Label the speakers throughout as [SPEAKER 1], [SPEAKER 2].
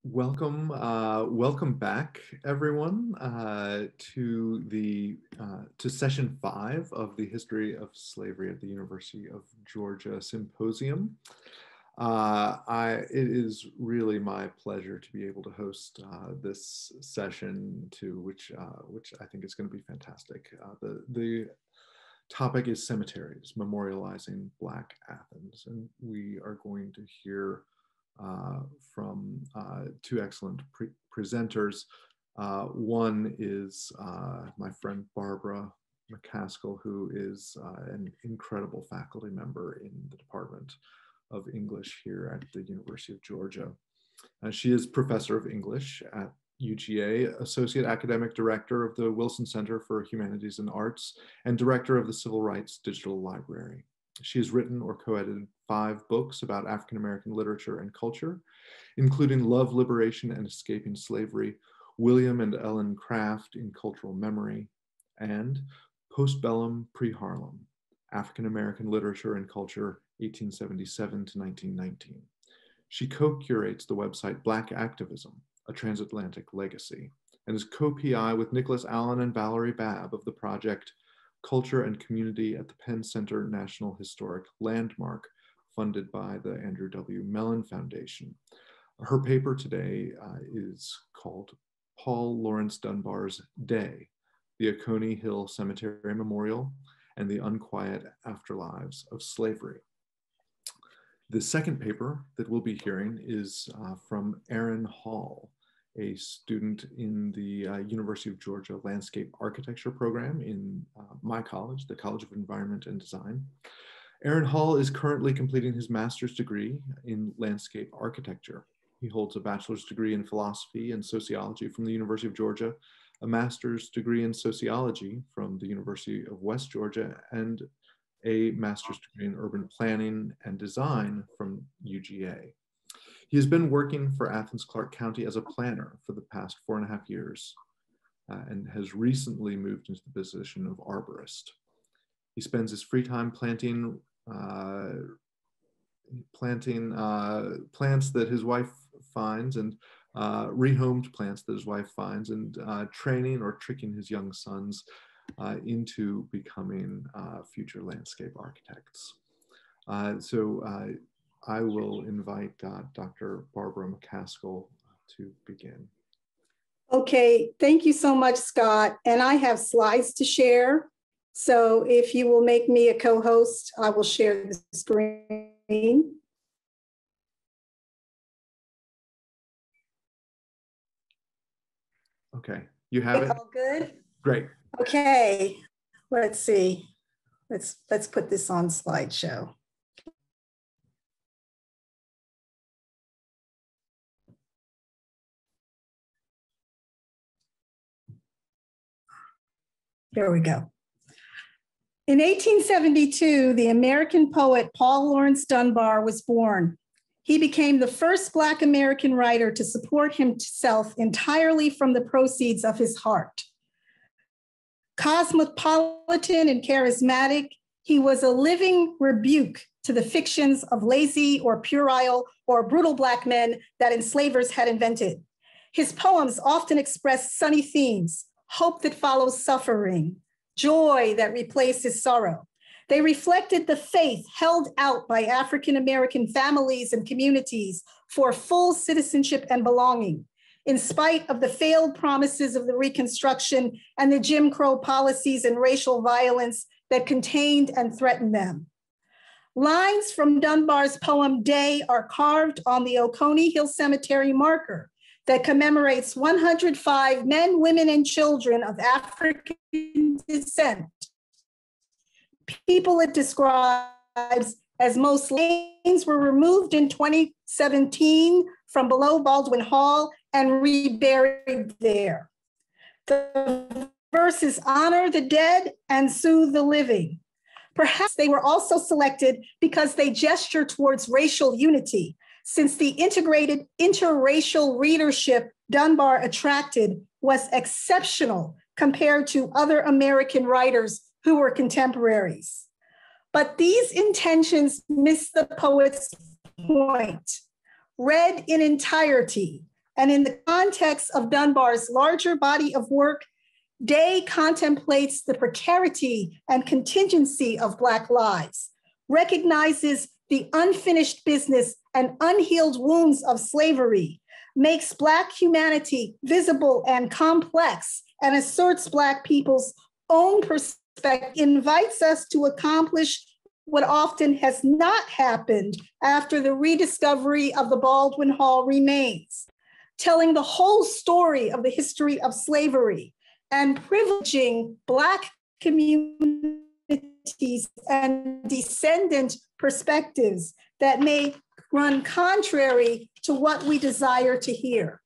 [SPEAKER 1] Welcome back, everyone, to session 5 of the History of Slavery at the University of Georgia Symposium. It is really my pleasure to be able to host this session, which I think is going to be fantastic. The topic is Cemeteries, Memorializing Black Athens, and we are going to hear from two excellent presenters. One is my friend Barbara McCaskill, who is an incredible faculty member in the Department of English here at the University of Georgia. She is professor of English at UGA, Associate Academic Director of the Wilson Center for Humanities and Arts, and Director of the Civil Rights Digital Library. She has written or co-edited 5 books about African-American literature and culture, including Love, Liberation, and Escaping Slavery, William and Ellen Craft in Cultural Memory, and Postbellum Pre-Harlem, African-American Literature and Culture, 1877 to 1919. She co-curates the website Black Activism, A Transatlantic Legacy, and is co-PI with Nicholas Allen and Valerie Babb of the project Culture and Community at the Penn Center National Historic Landmark, funded by the Andrew W. Mellon Foundation. Her paper today is called Paul Laurence Dunbar's Day, the Oconee Hill Cemetery Memorial and the Unquiet Afterlives of Slavery. The second paper that we'll be hearing is from Aron Hall, a student in the University of Georgia Landscape Architecture program in my college, the College of Environment and Design. Aron Hall is currently completing his master's degree in landscape architecture. He holds a bachelor's degree in philosophy and sociology from the University of Georgia, a master's degree in sociology from the University of West Georgia, and a master's degree in urban planning and design from UGA. He has been working for Athens-Clarke County as a planner for the past 4.5 years and has recently moved into the position of arborist. He spends his free time planting plants that his wife finds and rehomed plants that his wife finds, and training or tricking his young sons into becoming future landscape architects. I will invite Dr. Barbara McCaskill to begin.
[SPEAKER 2] Okay, thank you so much, Scott. And I have slides to share. So if you will make me a co-host, I will share the screen.
[SPEAKER 1] Okay, you have it?
[SPEAKER 2] All good?
[SPEAKER 1] Great.
[SPEAKER 2] Okay, let's see. Let's put this on slideshow. There we go. In 1872, the American poet Paul Laurence Dunbar was born. He became the first Black American writer to support himself entirely from the proceeds of his heart. Cosmopolitan and charismatic, he was a living rebuke to the fictions of lazy or puerile or brutal Black men that enslavers had invented. His poems often expressed sunny themes: hope that follows suffering, joy that replaces sorrow. They reflected the faith held out by African-American families and communities for full citizenship and belonging, in spite of the failed promises of the Reconstruction and the Jim Crow policies and racial violence that contained and threatened them. Lines from Dunbar's poem Day are carved on the Oconee Hill Cemetery marker that commemorates 105 men, women, and children of African descent. People it describes as most lanes were removed in 2017 from below Baldwin Hall and reburied there. The verses honor the dead and soothe the living. Perhaps they were also selected because they gesture towards racial unity, since the integrated interracial readership Dunbar attracted was exceptional compared to other American writers who were contemporaries. But these intentions miss the poet's point. Read in entirety, And in the context of Dunbar's larger body of work, Day contemplates the precarity and contingency of Black lives, recognizes the unfinished business and unhealed wounds of slavery, makes Black humanity visible and complex, and asserts Black people's own perspective, invites us to accomplish what often has not happened after the rediscovery of the Baldwin Hall remains, telling the whole story of the history of slavery and privileging Black communities and descendant perspectives that may run contrary to what we desire to hear.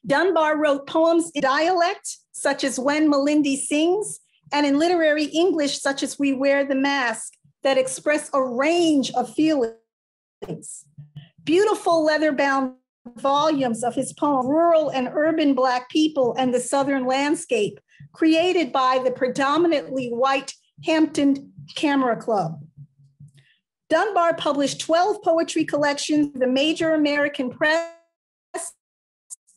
[SPEAKER 2] Dunbar wrote poems in dialect, such as When Malindy Sings, and in literary English, such as We Wear the Mask, that express a range of feelings. Beautiful leather-bound volumes of his poem, Rural and Urban Black People and the Southern Landscape, created by the predominantly white Hampton Camera Club. Dunbar published 12 poetry collections, the major American press,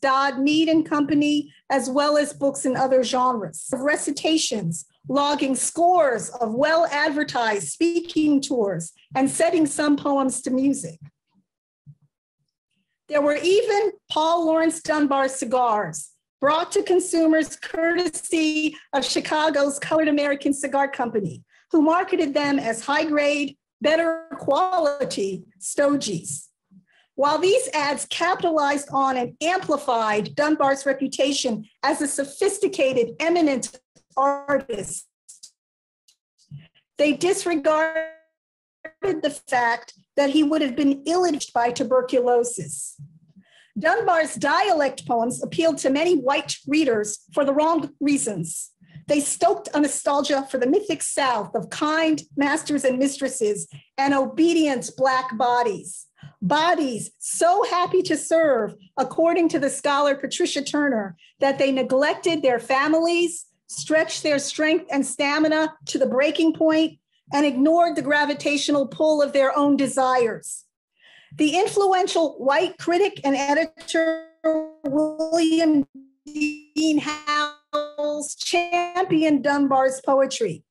[SPEAKER 2] Dodd, Mead and Company, as well as books in other genres. Recitations, logging scores of well-advertised speaking tours, and setting some poems to music. There were even Paul Laurence Dunbar cigars, brought to consumers courtesy of Chicago's Colored American Cigar Company, who marketed them as high-grade, better quality stogies. While these ads capitalized on and amplified Dunbar's reputation as a sophisticated, eminent artist, they disregarded the fact that he would have been ill-advised by tuberculosis. Dunbar's dialect poems appealed to many white readers for the wrong reasons. They stoked a nostalgia for the mythic South of kind masters and mistresses and obedient Black bodies. Bodies so happy to serve, according to the scholar Patricia Turner, that they neglected their families, stretched their strength and stamina to the breaking point, and ignored the gravitational pull of their own desires. The influential white critic and editor William Dean Howells championed Dunbar's poetry,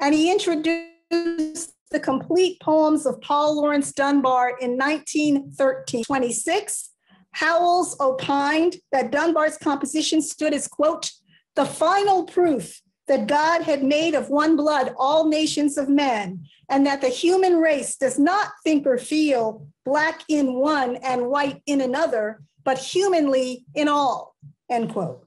[SPEAKER 2] and he introduced the complete poems of Paul Laurence Dunbar in 1926. Howells opined that Dunbar's composition stood as, quote, the final proof that God had made of one blood all nations of men, and that the human race does not think or feel Black in one and white in another, but humanly in all, end quote.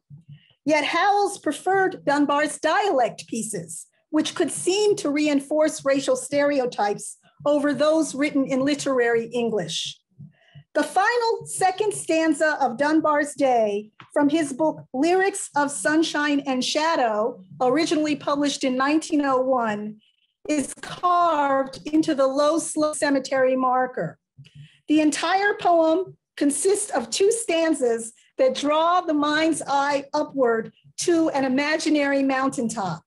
[SPEAKER 2] Yet Howells preferred Dunbar's dialect pieces, which could seem to reinforce racial stereotypes over those written in literary English. The final second stanza of Dunbar's Day from his book, Lyrics of Sunshine and Shadow, originally published in 1901, is carved into the low slope cemetery marker. The entire poem consists of two stanzas that draw the mind's eye upward to an imaginary mountaintop.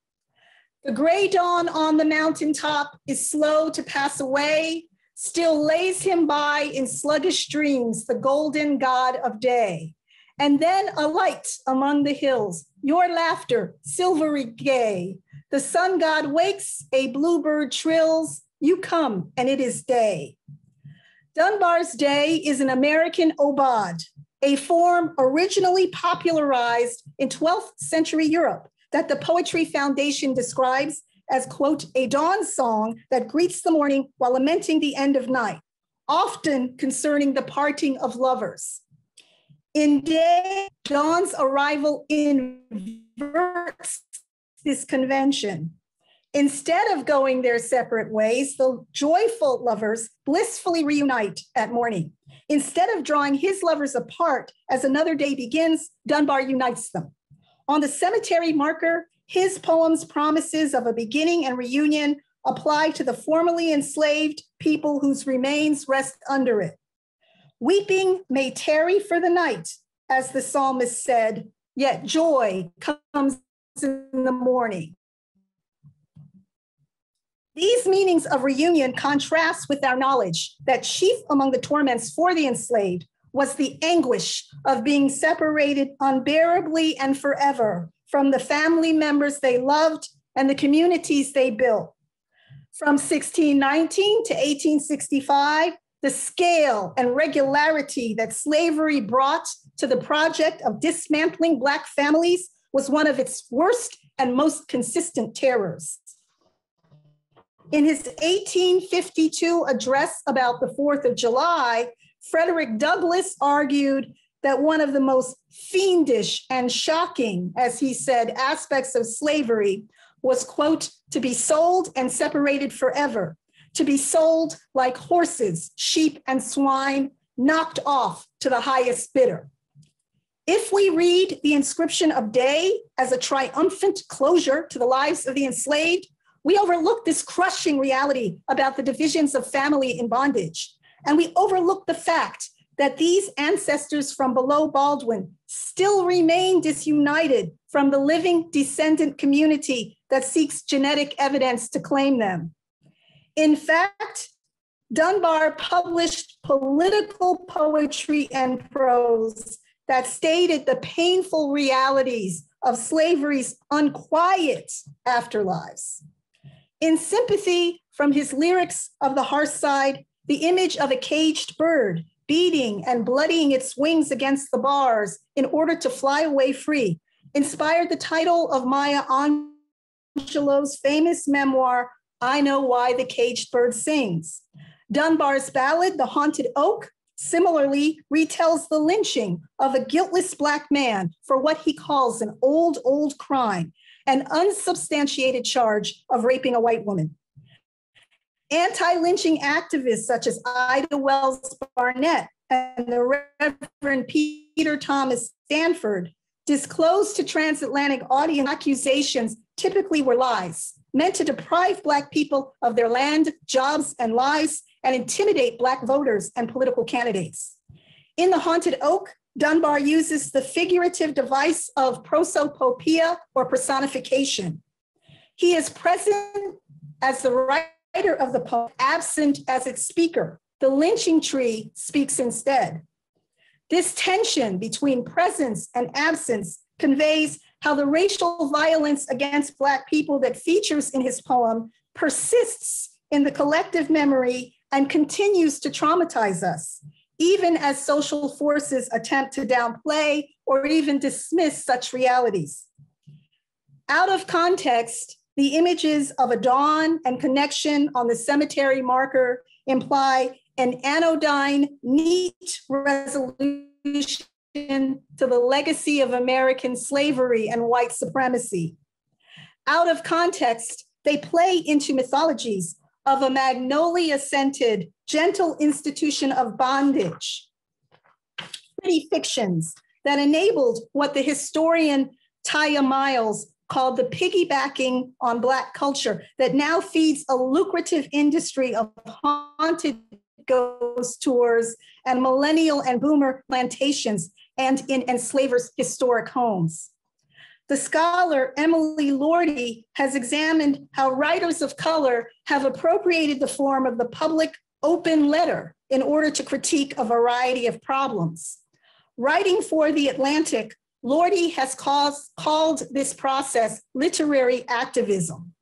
[SPEAKER 2] The gray dawn on the mountaintop is slow to pass away, still lays him by in sluggish dreams, the golden god of day. And then a light among the hills, your laughter, silvery gay. The sun god wakes, a bluebird trills, you come and it is day. Dunbar's Day is an American ode, a form originally popularized in 12th century Europe that the Poetry Foundation describes as, quote, a dawn song that greets the morning while lamenting the end of night, often concerning the parting of lovers. In Day, dawn's arrival inverts this convention. Instead of going their separate ways, the joyful lovers blissfully reunite at morning. Instead of drawing his lovers apart as another day begins, Dunbar unites them. On the cemetery marker, his poem's promises of a beginning and reunion apply to the formerly enslaved people whose remains rest under it. Weeping may tarry for the night, as the psalmist said, yet joy comes in the morning. These meanings of reunion contrast with our knowledge that chief among the torments for the enslaved was the anguish of being separated unbearably and forever from the family members they loved and the communities they built. From 1619 to 1865, the scale and regularity that slavery brought to the project of dismantling Black families was one of its worst and most consistent terrors. In his 1852 address about the 4th of July, Frederick Douglass argued that one of the most fiendish and shocking, as he said, aspects of slavery was, quote, to be sold and separated forever, to be sold like horses, sheep, and swine, knocked off to the highest bidder. If we read the inscription of day as a triumphant closure to the lives of the enslaved, we overlook this crushing reality about the divisions of family in bondage. And we overlook the fact that these ancestors from below Baldwin still remain disunited from the living descendant community that seeks genetic evidence to claim them. In fact, Dunbar published political poetry and prose that stated the painful realities of slavery's unquiet afterlives. In sympathy from his lyrics of the hearth side, the image of a caged bird beating and bloodying its wings against the bars in order to fly away free inspired the title of Maya Angelou's famous memoir, I Know Why the Caged Bird Sings. Dunbar's ballad, The Haunted Oak, similarly retells the lynching of a guiltless Black man for what he calls an old crime, an unsubstantiated charge of raping a white woman. Anti-lynching activists such as Ida Wells Barnett and the Reverend Peter Thomas Stanford disclosed to transatlantic audience accusations typically were lies, meant to deprive Black people of their land, jobs, and lives, and intimidate Black voters and political candidates. In The Haunted Oak, Dunbar uses the figurative device of prosopopoeia, or personification. He is present as the writer of the poem, absent as its speaker. The lynching tree speaks instead. This tension between presence and absence conveys how the racial violence against Black people that features in his poem persists in the collective memory and continues to traumatize us, even as social forces attempt to downplay or even dismiss such realities. Out of context, the images of a dawn and connection on the cemetery marker imply an anodyne, neat resolution to the legacy of American slavery and white supremacy. Out of context, they play into mythologies of a magnolia-scented, gentle institution of bondage, pretty fictions that enabled what the historian Taya Miles called the piggybacking on Black culture that now feeds a lucrative industry of haunted ghost tours and millennial and boomer plantations and in enslavers' historic homes. The scholar Emily Lordy has examined how writers of color have appropriated the form of the public open letter in order to critique a variety of problems. Writing for The Atlantic, Lordy has called this process literary activism.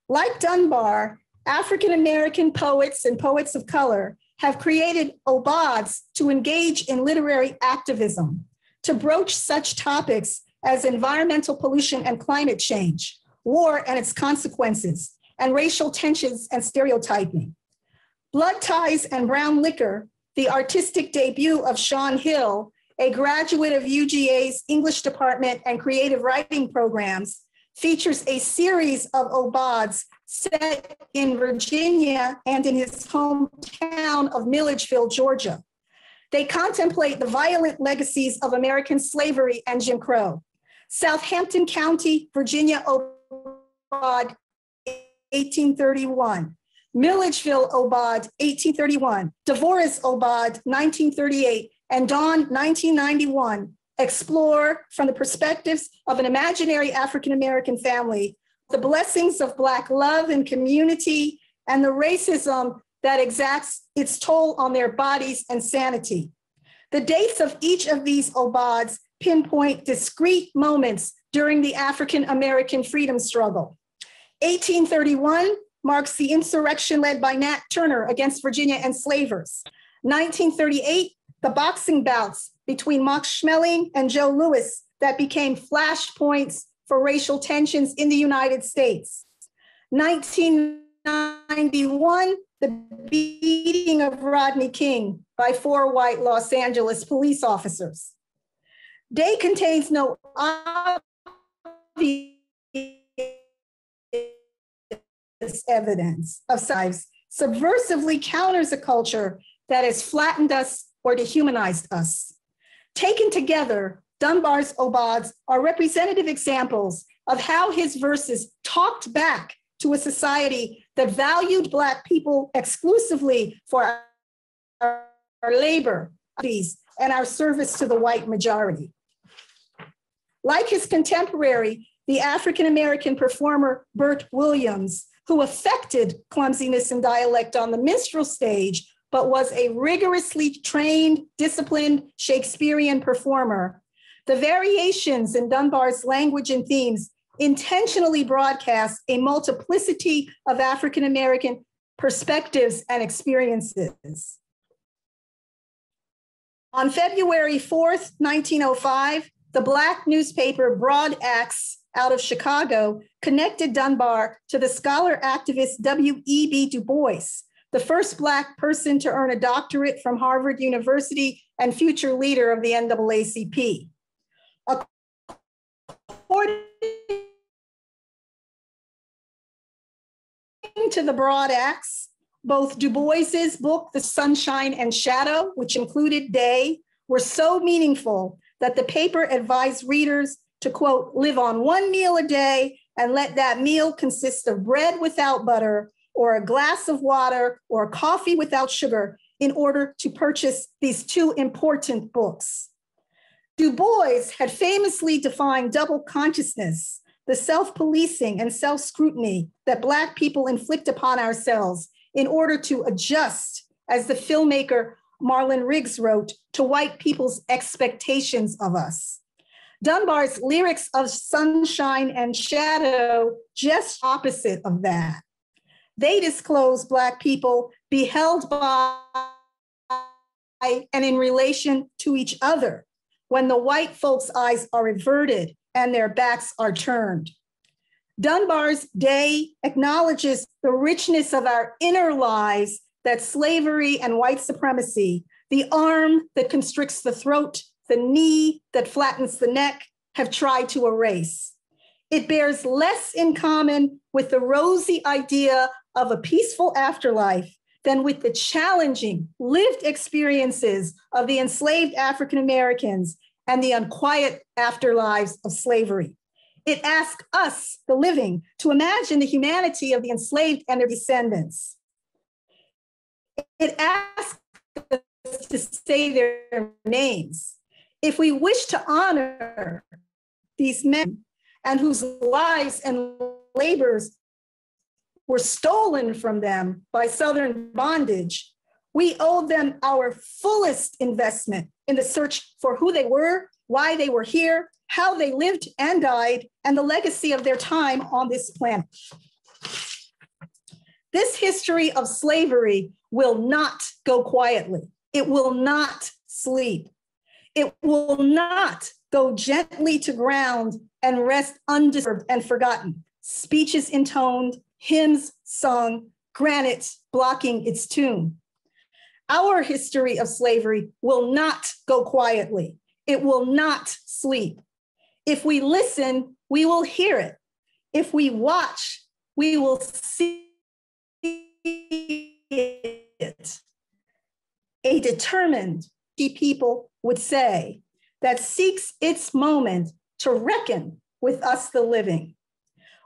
[SPEAKER 2] Like Dunbar, African-American poets and poets of color have created obads to engage in literary activism, to broach such topics as environmental pollution and climate change, war and its consequences, and racial tensions and stereotyping. Blood Ties and Brown Liquor, the artistic debut of Sean Hill, a graduate of UGA's English department and creative writing programs, features a series of obads set in Virginia and in his hometown of Milledgeville, Georgia. They contemplate the violent legacies of American slavery and Jim Crow. Southampton County, Virginia Obad, 1831. Milledgeville Obad, 1831. Devorah's Obad, 1938. And Dawn, 1991, explore from the perspectives of an imaginary African-American family the blessings of Black love and community and the racism that exacts its toll on their bodies and sanity. The dates of each of these obads pinpoint discrete moments during the African-American freedom struggle. 1831 marks the insurrection led by Nat Turner against Virginia enslavers. 1938, the boxing bouts between Max Schmeling and Joe Louis that became flashpoints for racial tensions in the United States. 1991, the beating of Rodney King by 4 white Los Angeles police officers. Day contains no obvious evidence of size, subversively counters a culture that has flattened us or dehumanized us. Taken together, Dunbar's obads are representative examples of how his verses talked back to a society that valued Black people exclusively for our labor and our service to the white majority. Like his contemporary, the African-American performer Bert Williams, who affected clumsiness and dialect on the minstrel stage, but was a rigorously trained, disciplined Shakespearean performer, the variations in Dunbar's language and themes intentionally broadcast a multiplicity of African-American perspectives and experiences. On February 4th, 1905, the Black newspaper Broad Axe out of Chicago connected Dunbar to the scholar activist W.E.B. Du Bois, the first Black person to earn a doctorate from Harvard University and future leader of the NAACP. According to the Broad Axe, both Du Bois's book, The Sunshine and Shadow, which included Day, were so meaningful that the paper advised readers to, quote, live on 1 meal a day and let that meal consist of bread without butter or a glass of water or coffee without sugar in order to purchase these 2 important books. Du Bois had famously defined double consciousness, the self-policing and self-scrutiny that Black people inflict upon ourselves in order to adjust, as the filmmaker Marlon Riggs wrote, to white people's expectations of us. Dunbar's lyrics of Sunshine and Shadow just opposite of that. They disclose Black people beheld by and in relation to each other when the white folks' eyes are averted and their backs are turned. Dunbar's Day acknowledges the richness of our inner lives that slavery and white supremacy, the arm that constricts the throat, the knee that flattens the neck, have tried to erase. It bears less in common with the rosy idea of a peaceful afterlife than with the challenging lived experiences of the enslaved African Americans and the unquiet afterlives of slavery. It asks us, the living, to imagine the humanity of the enslaved and their descendants. It asks us to say their names. If we wish to honor these men and whose lives and labors were stolen from them by Southern bondage, we owe them our fullest investment in the search for who they were, why they were here, how they lived and died, and the legacy of their time on this planet. This history of slavery will not go quietly. It will not sleep. It will not go gently to ground and rest undisturbed and forgotten. Speeches intoned, hymns sung, granite blocking its tune. Our history of slavery will not go quietly. It will not sleep. If we listen, we will hear it. If we watch, we will see it. A determined people would say that seeks its moment to reckon with us, the living.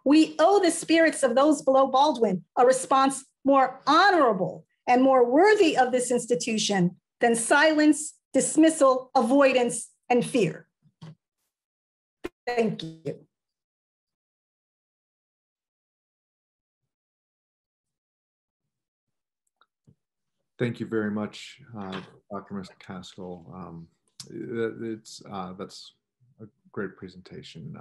[SPEAKER 2] We owe the spirits of those below Baldwin a response more honorable and more worthy of this institution than silence, dismissal, avoidance, and fear. Thank you.
[SPEAKER 1] Thank you very much, Dr. McCaskill. That's a great presentation.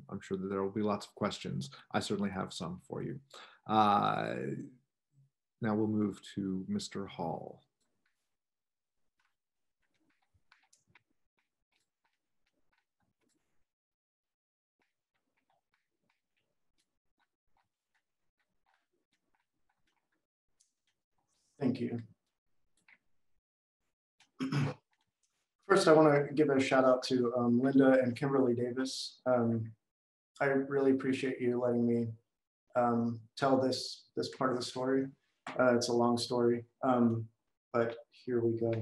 [SPEAKER 1] I'm sure that there will be lots of questions. I certainly have some for you. Now we'll move to Mr. Hall.
[SPEAKER 3] Thank you. First, I want to give a shout out to Linda and Kimberly Davis. I really appreciate you letting me tell this part of the story. It's a long story, but here we go.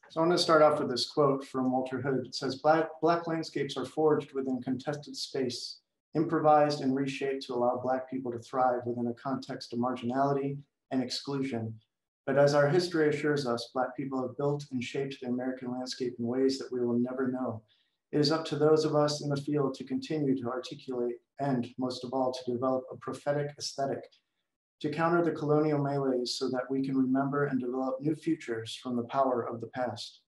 [SPEAKER 3] So I want to start off with this quote from Walter Hood. It says, Black landscapes are forged within contested space, improvised and reshaped to allow Black people to thrive within a context of marginality and exclusion. But as our history assures us, Black people have built and shaped the American landscape in ways that we will never know. It is up to those of us in the field to continue to articulate and, most of all, to develop a prophetic aesthetic, to counter the colonial melees so that we can remember and develop new futures from the power of the past.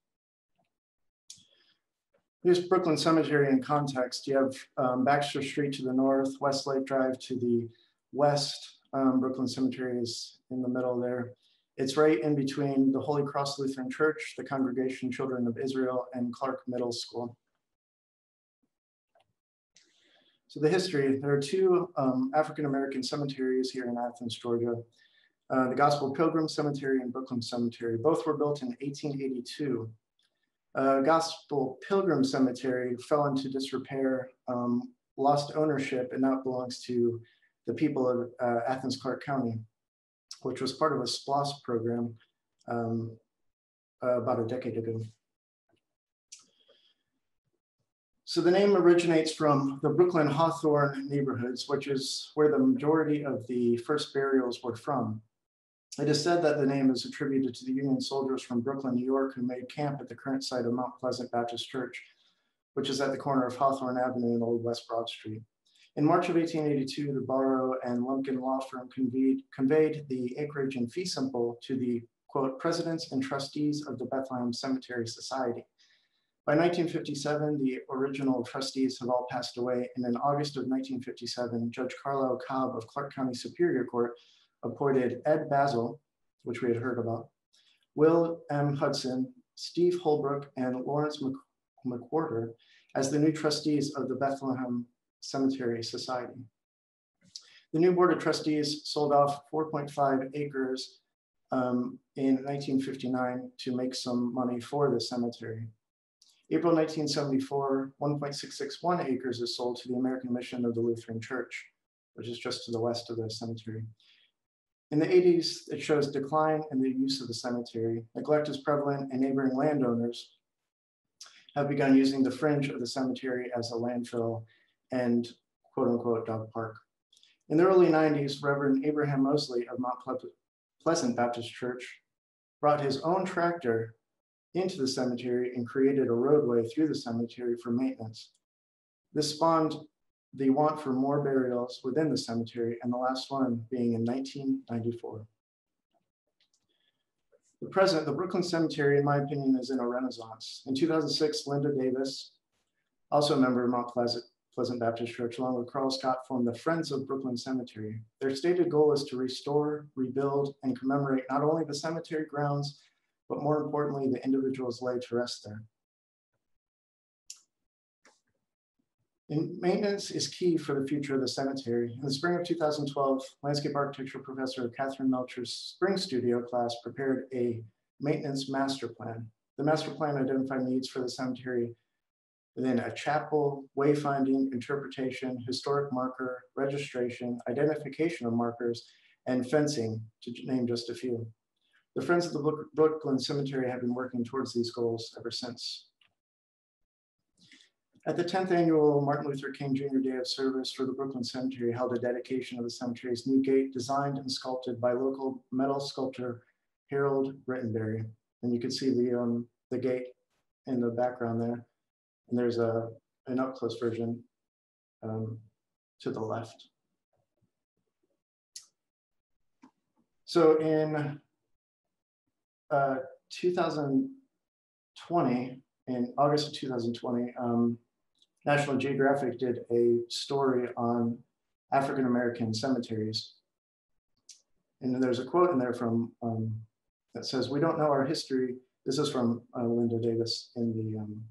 [SPEAKER 3] Here's Brooklyn Cemetery in context. You have Baxter Street to the north, Westlake Drive to the west. Brooklyn Cemetery is in the middle there. It's right in between the Holy Cross Lutheran Church, the Congregation Children of Israel, and Clark Middle School. So the history, there are two African-American cemeteries here in Athens, Georgia. The Gospel Pilgrim Cemetery and Brooklyn Cemetery. Both were built in 1882. Gospel Pilgrim Cemetery fell into disrepair, lost ownership, and now belongs to the people of Athens, Clark County, which was part of a SPLOST program about a decade ago. So the name originates from the Brooklyn Hawthorne neighborhoods, which is where the majority of the first burials were from. It is said that the name is attributed to the Union soldiers from Brooklyn, New York, who made camp at the current site of Mount Pleasant Baptist Church, which is at the corner of Hawthorne Avenue and Old West Broad Street. In March of 1882, the Barrow and Lumpkin law firm conveyed the acreage in fee simple to the, quote, presidents and trustees of the Bethlehem Cemetery Society. By 1957, the original trustees have all passed away, and in August of 1957, Judge Carlisle Cobb of Clark County Superior Court appointed Ed Basil, which we had heard about, Will M. Hudson, Steve Holbrook, and Laurence McWhorter as the new trustees of the Bethlehem Cemetery Society. The new board of trustees sold off 4.5 acres in 1959 to make some money for the cemetery. April 1974, 1.661 acres is sold to the American Mission of the Lutheran Church, which is just to the west of the cemetery. In the 80s, it shows decline in the use of the cemetery. Neglect is prevalent, and neighboring landowners have begun using the fringe of the cemetery as a landfill and quote unquote dog park. In the early 90s, Reverend Abraham Mosley of Mount Pleasant Baptist Church brought his own tractor into the cemetery and created a roadway through the cemetery for maintenance. This spawned the want for more burials within the cemetery, and the last one being in 1994. The Brooklyn Cemetery, in my opinion, is in a renaissance. In 2006, Linda Davis, also a member of Mount Pleasant Baptist Church, along with Carl Scott, formed the Friends of Brooklyn Cemetery. Their stated goal is to restore, rebuild, and commemorate not only the cemetery grounds, but more importantly, the individuals laid to rest there. And maintenance is key for the future of the cemetery. In the spring of 2012, landscape architecture professor Catherine Melcher's spring studio class prepared a maintenance master plan. The master plan identified needs for the cemetery within a chapel, wayfinding, interpretation, historic marker, registration, identification of markers, and fencing, to name just a few. The Friends of the Brooklyn Cemetery have been working towards these goals ever since. At the 10th annual Martin Luther King Jr. Day of Service for the Brooklyn Cemetery held a dedication of the cemetery's new gate designed and sculpted by local metal sculptor Harold Rittenberry. And you can see the gate in the background there. And there's an up-close version to the left. So in 2020, in August of 2020, National Geographic did a story on African-American cemeteries. And there's a quote in there from that says, "We don't know our history." This is from Linda Davis in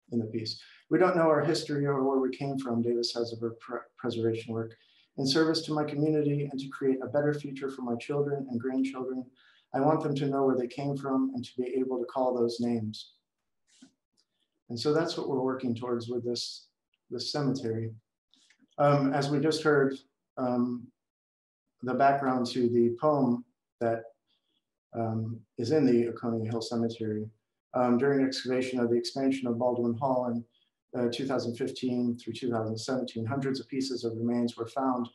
[SPEAKER 3] the piece. "We don't know our history or where we came from," Davis says of her preservation work. "In service to my community and to create a better future for my children and grandchildren, I want them to know where they came from and to be able to call those names." And so that's what we're working towards with this cemetery. As we just heard, the background to the poem that is in the Oconee Hill Cemetery. During excavation of the expansion of Baldwin Hall in 2015 through 2017, hundreds of pieces of remains were found.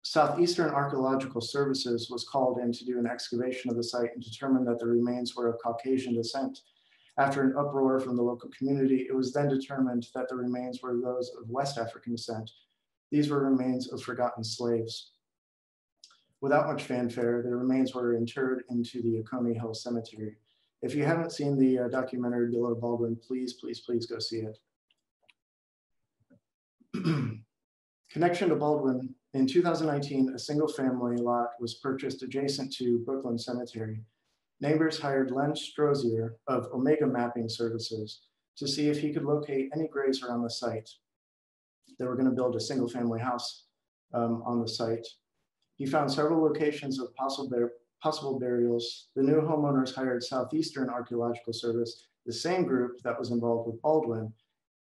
[SPEAKER 3] Southeastern Archaeological Services was called in to do an excavation of the site and determined that the remains were of Caucasian descent. After an uproar from the local community, it was then determined that the remains were those of West African descent. These were remains of forgotten slaves. Without much fanfare, the remains were interred into the Oconee Hill Cemetery. If you haven't seen the documentary Below Baldwin, please, please, please go see it. Connection to Baldwin. In 2019, a single family lot was purchased adjacent to Brooklyn Cemetery. Neighbors hired Len Strozier of Omega Mapping Services to see if he could locate any graves around the site. They were going to build a single family house on the site. He found several locations of possible burials. The new homeowners hired Southeastern Archaeological Service, the same group that was involved with Baldwin,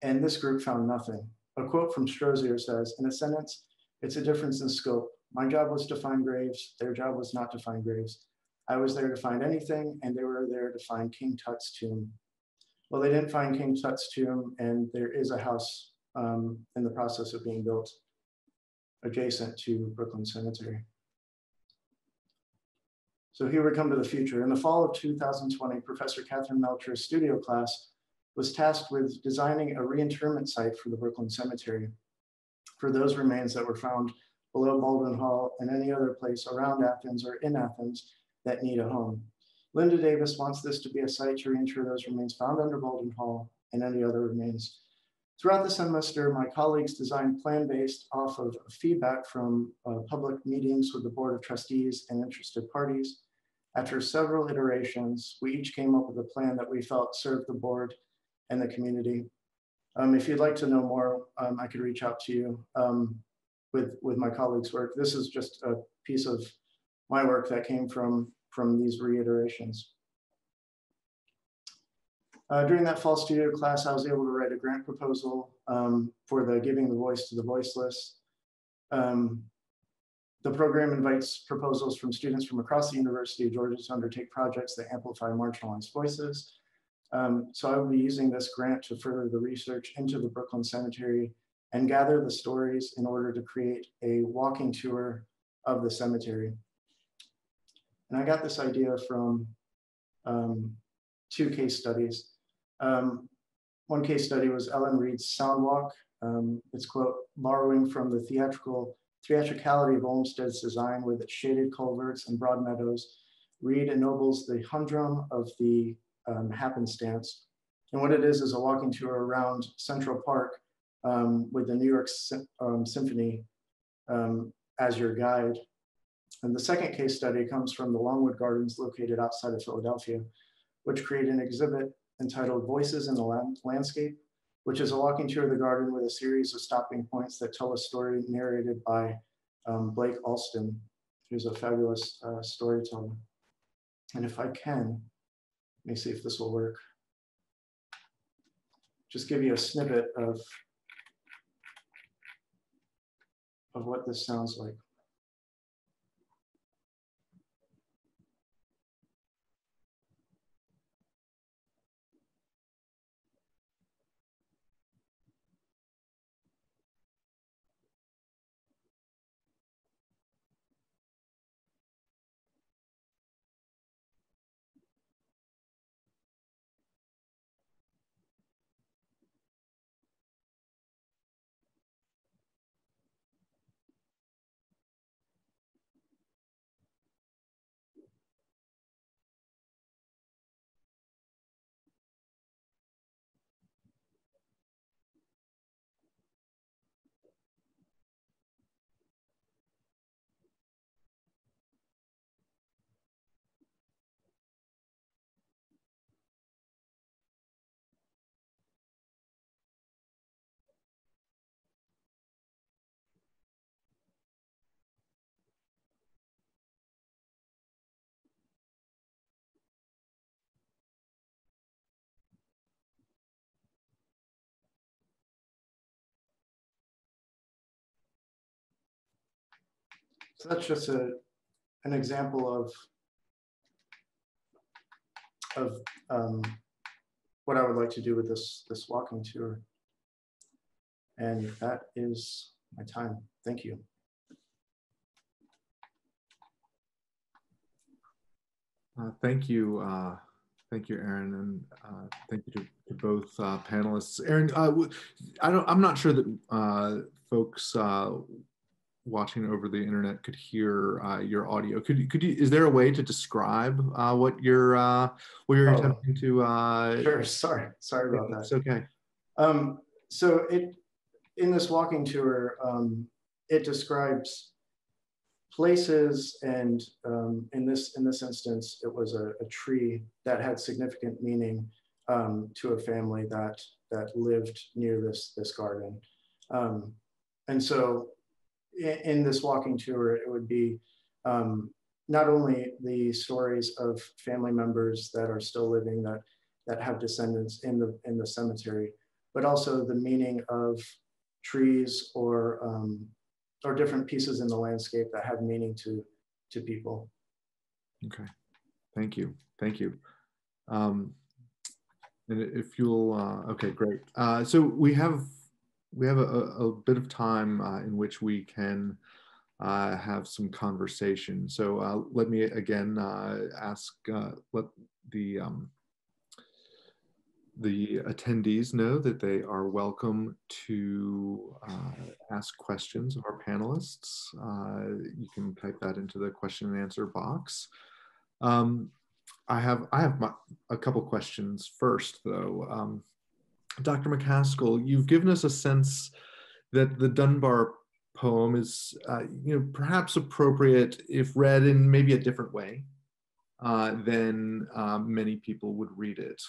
[SPEAKER 3] and this group found nothing. A quote from Strozier says, in a sentence, "It's a difference in scope. My job was to find graves. Their job was not to find graves. I was there to find anything, and they were there to find King Tut's tomb." Well, they didn't find King Tut's tomb, and there is a house in the process of being built adjacent to Brooklyn Cemetery. So here we come to the future. In the fall of 2020, Professor Catherine Melcher's studio class was tasked with designing a reinterment site for the Brooklyn Cemetery for those remains that were found below Baldwin Hall and any other place around Athens or in Athens that need a home. Linda Davis wants this to be a site to reinter those remains found under Baldwin Hall and any other remains. Throughout the semester, my colleagues designed plan based off of feedback from public meetings with the Board of Trustees and interested parties. After several iterations, we each came up with a plan that we felt served the board and the community. If you'd like to know more, I could reach out to you with my colleagues' work. This is just a piece of my work that came from these reiterations. During that fall studio class, I was able to write a grant proposal for the Giving the Voice to the Voiceless. The program invites proposals from students from across the University of Georgia to undertake projects that amplify marginalized voices. So I will be using this grant to further the research into the Brooklyn Cemetery and gather the stories in order to create a walking tour of the cemetery. And I got this idea from 2 case studies. One case study was Ellen Reed's Sound Walk. It's, quote, borrowing from the theatricality of Olmsted's design with its shaded culverts and broad meadows. Reed ennobles the humdrum of the happenstance. And what it is a walking tour around Central Park with the New York Symphony as your guide. And the second case study comes from the Longwood Gardens located outside of Philadelphia, which created an exhibit entitled Voices in the Landscape, which is a walking tour of the garden with a series of stopping points that tell a story narrated by Blake Alston, who's a fabulous storyteller. And if I can, let me see if this will work. Just give you a snippet of what this sounds like. So that's just an example of what I would like to do with this walking tour. And that is my time. Thank you.
[SPEAKER 1] Thank you, Aron, and thank you to both panelists. Aron, I'm not sure that folks watching over the internet could hear your audio. Could you? Is there a way to describe what you're attempting to?
[SPEAKER 3] Sure. Sorry about that.
[SPEAKER 1] It's okay.
[SPEAKER 3] So in this walking tour, it describes places, and in this instance, it was a tree that had significant meaning to a family that lived near this garden. And so in this walking tour, it would be not only the stories of family members that are still living that have descendants in the cemetery, but also the meaning of trees or different pieces in the landscape that have meaning to people.
[SPEAKER 1] Okay, thank you. And if you'll, okay, great. So we have a bit of time in which we can have some conversation. So let me again ask, let the attendees know that they are welcome to ask questions of our panelists. You can type that into the question and answer box. I have a couple questions first, though. Dr. McCaskill, you've given us a sense that the Dunbar poem is, perhaps appropriate if read in maybe a different way than many people would read it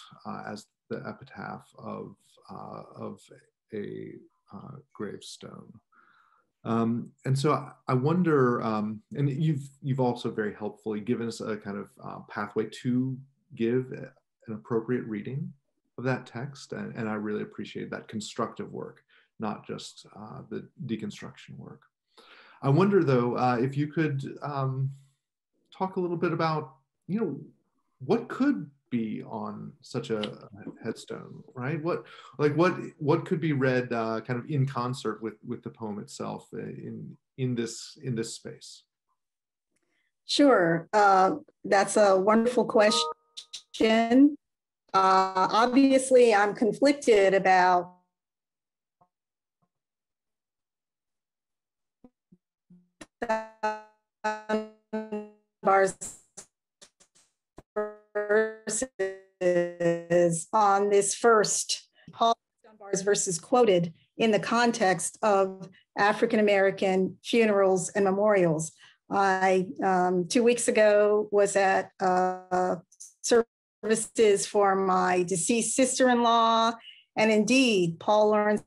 [SPEAKER 1] as the epitaph of a gravestone. And so I wonder, and you've also very helpfully given us a kind of pathway to give an appropriate reading of that text, and I really appreciate that constructive work, not just the deconstruction work. I wonder, though, if you could talk a little bit about, what could be on such a headstone, right? What could be read kind of in concert with the poem itself in this space?
[SPEAKER 2] Sure, that's a wonderful question. Obviously, I'm conflicted about Dunbar's verses on this first. Paul Dunbar's verses quoted in the context of African-American funerals and memorials. I, 2 weeks ago, was at services for my deceased sister-in-law, and indeed, Paul Laurence,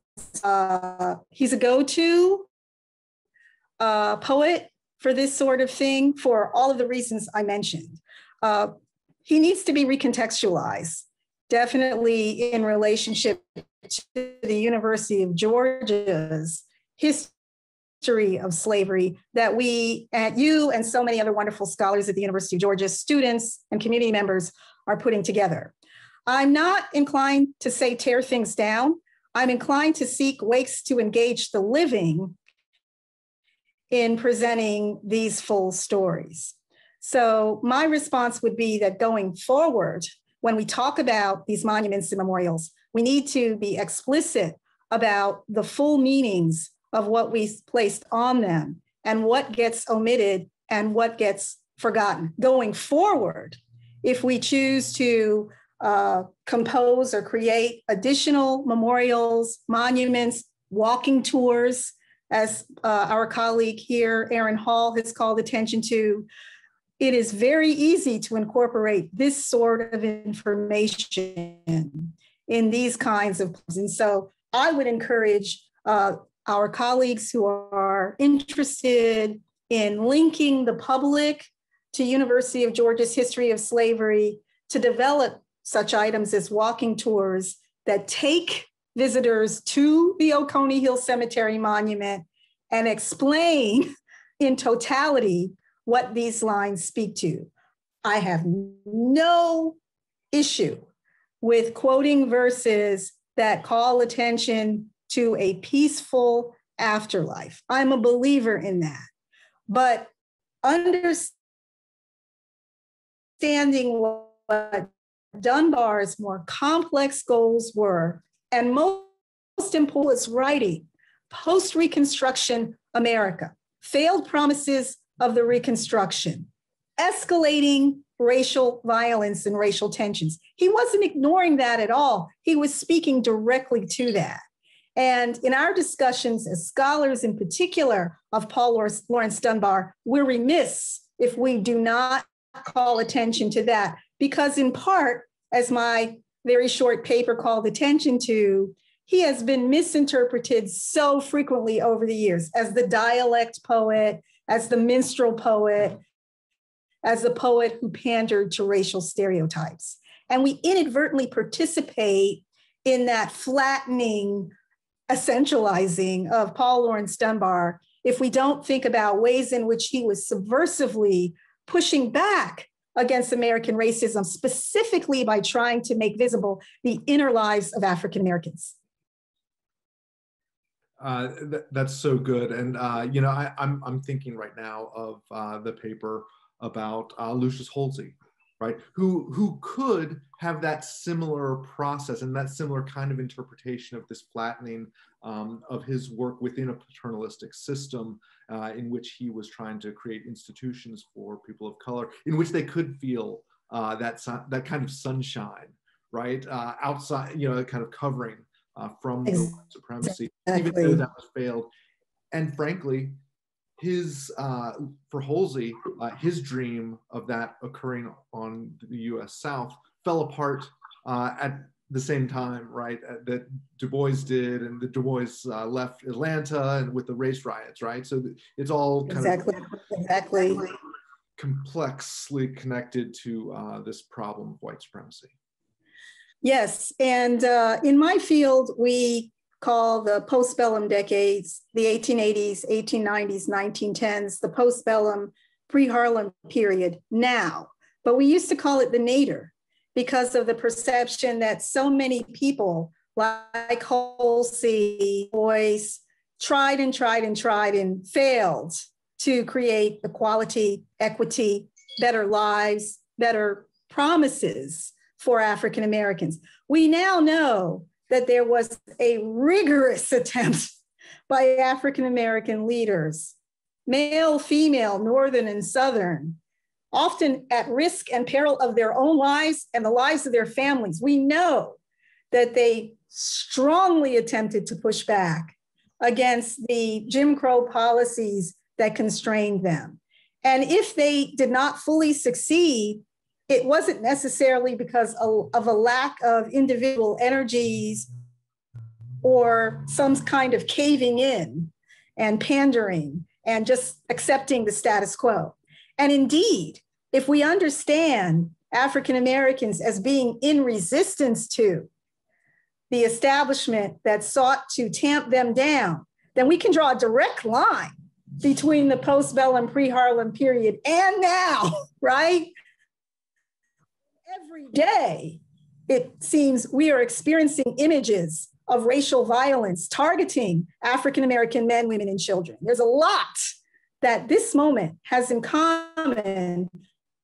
[SPEAKER 2] he's a go-to poet for this sort of thing for all of the reasons I mentioned. He needs to be recontextualized, definitely in relationship to the University of Georgia's history of slavery that we, at you and so many other wonderful scholars at the University of Georgia, students and community members are putting together. I'm not inclined to say tear things down. I'm inclined to seek ways to engage the living in presenting these full stories. So my response would be that going forward, when we talk about these monuments and memorials, we need to be explicit about the full meanings of what we placed on them and what gets omitted and what gets forgotten. Going forward, if we choose to compose or create additional memorials, monuments, walking tours, as our colleague here, Aron Hall, has called attention to, it is very easy to incorporate this sort of information in these kinds of places. And so I would encourage our colleagues who are interested in linking the public to University of Georgia's history of slavery to develop such items as walking tours that take visitors to the Oconee Hill Cemetery Monument and explain in totality what these lines speak to. I have no issue with quoting verses that call attention to a peaceful afterlife. I'm a believer in that. But understanding what Dunbar's more complex goals were, and most important was writing post-Reconstruction America, failed promises of the Reconstruction, escalating racial violence and racial tensions. He wasn't ignoring that at all. He was speaking directly to that. And in our discussions as scholars, in particular of Paul Laurence Dunbar, we're remiss if we do not call attention to that, because in part, as my very short paper called attention to, he has been misinterpreted so frequently over the years as the dialect poet, as the minstrel poet, as the poet who pandered to racial stereotypes. And we inadvertently participate in that flattening, essentializing of Paul Laurence Dunbar if we don't think about ways in which he was subversively pushing back against American racism, specifically by trying to make visible the inner lives of African Americans.
[SPEAKER 1] That's so good. And, you know, I'm thinking right now of the paper about Lucius Hulsey, right? Who could have that similar process and that similar kind of interpretation of this flattening of his work within a paternalistic system in which he was trying to create institutions for people of color, in which they could feel that kind of sunshine, right? Outside, you know, kind of covering from the white supremacy, even though that was failed. And frankly, his for Hulsey, his dream of that occurring on the U.S. South fell apart at the same time, right? That Du Bois did, and the Du Bois left Atlanta, and with the race riots, right? So it's all kind of complexly connected to this problem of white supremacy.
[SPEAKER 2] Yes, and in my field, we call the postbellum decades, the 1880s, 1890s, 1910s, the postbellum pre-Harlem period now. But we used to call it the nadir because of the perception that so many people like Hulsey, Boyce, tried and failed to create equality, equity, better lives, better promises for African Americans. We now know that there was a rigorous attempt by African American leaders, male, female, Northern and Southern, often at risk and peril of their own lives and the lives of their families. We know that they strongly attempted to push back against the Jim Crow policies that constrained them. And if they did not fully succeed, it wasn't necessarily because of a lack of individual energies or some kind of caving in and pandering and just accepting the status quo. And indeed, if we understand African Americans as being in resistance to the establishment that sought to tamp them down, then we can draw a direct line between the postbellum pre-Harlem period and now, right? Every day, it seems we are experiencing images of racial violence targeting African-American men, women, and children. There's a lot that this moment has in common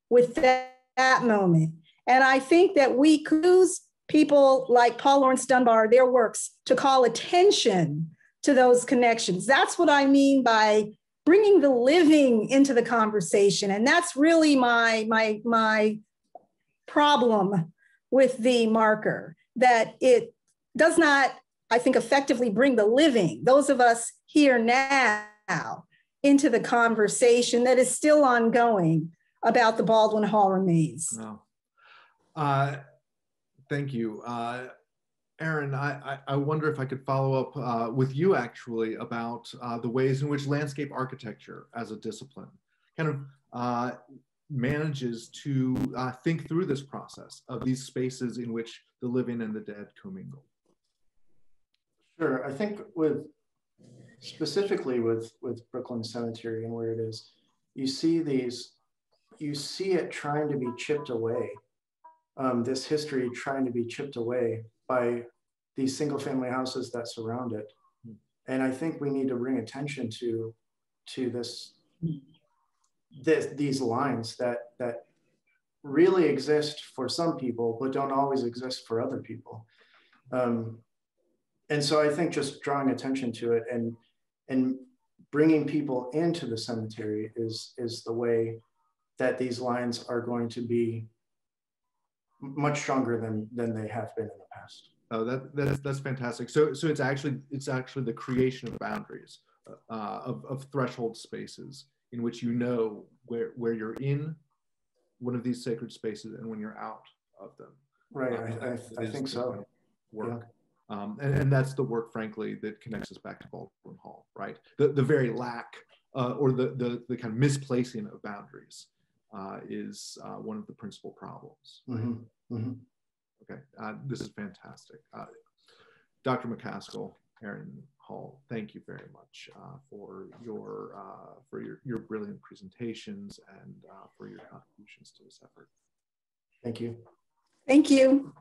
[SPEAKER 2] with that moment. And I think that we could use people like Paul Laurence Dunbar, their works, to call attention to those connections. That's what I mean by bringing the living into the conversation. And that's really my problem with the marker, that it does not, I think, effectively bring the living, those of us here now, into the conversation that is still ongoing about the Baldwin Hall remains.
[SPEAKER 1] No. Thank you. Aron, I wonder if I could follow up with you actually about the ways in which landscape architecture as a discipline kind of manages to think through this process of these spaces in which the living and the dead commingle.
[SPEAKER 3] Sure, I think with specifically with Brooklyn Cemetery and where it is, you see it trying to be chipped away. This history trying to be chipped away by these single family houses that surround it. And I think we need to bring attention to these lines that really exist for some people, but don't always exist for other people. And so I think just drawing attention to it and bringing people into the cemetery is the way that these lines are going to be much stronger than they have been in the past.
[SPEAKER 1] Oh, that's fantastic. So it's actually the creation of boundaries, of threshold spaces in which you know where you're in one of these sacred spaces and when you're out of them.
[SPEAKER 3] Right, I think so.
[SPEAKER 1] Work. Yeah. And that's the work, frankly, that connects us back to Baldwin Hall, right? The very lack or the kind of misplacing of boundaries is one of the principal problems. Right?
[SPEAKER 3] Mm-hmm. Mm-hmm.
[SPEAKER 1] Okay, this is fantastic. Dr. McCaskill, Aron Hall, thank you very much for your brilliant presentations and for your contributions to this effort.
[SPEAKER 3] Thank you.
[SPEAKER 2] Thank you.